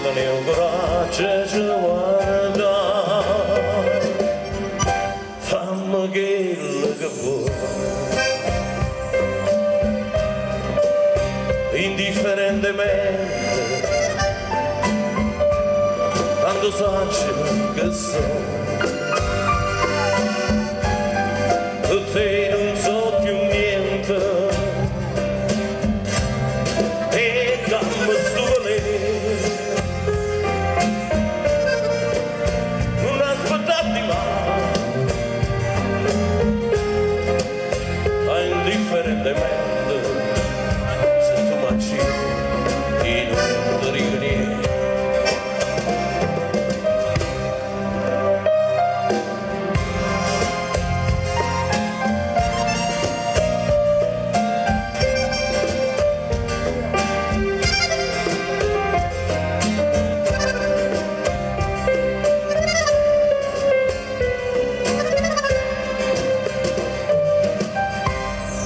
non è un coraggio ci guarda, fammi quello che vuoi, indifferentemente, tanto saggio che so. Te non so più niente e dammi sto valere, non aspettarti mai, indifferentemente, se tu mangi e non ti dico niente.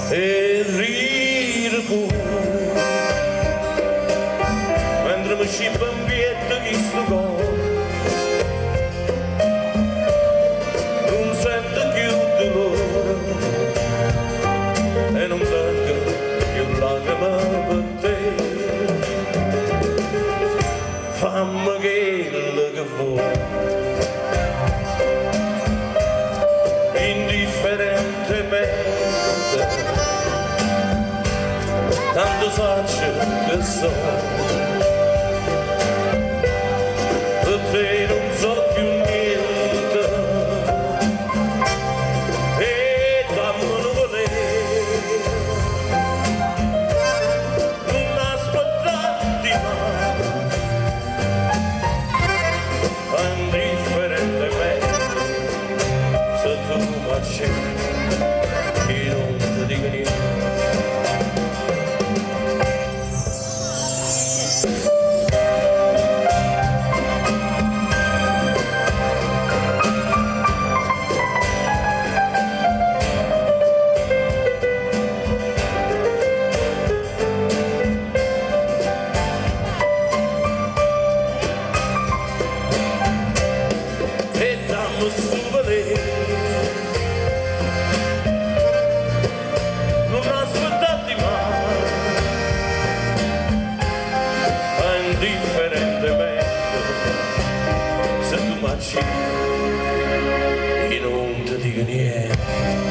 E ridere pure mentre mi scippa un bietto di sto cuore, non sento più dolore e non tengo più lacrime per te, fammi quello che vuoi, indifferentemente, tanto saggio che so, per te non so più niente e dammelo volere, non aspettarti mai, indifferentemente, se tu mi accetti io non ti dico niente. Non aspettarti mai, indifferentemente, se tu marci io non ti dico niente.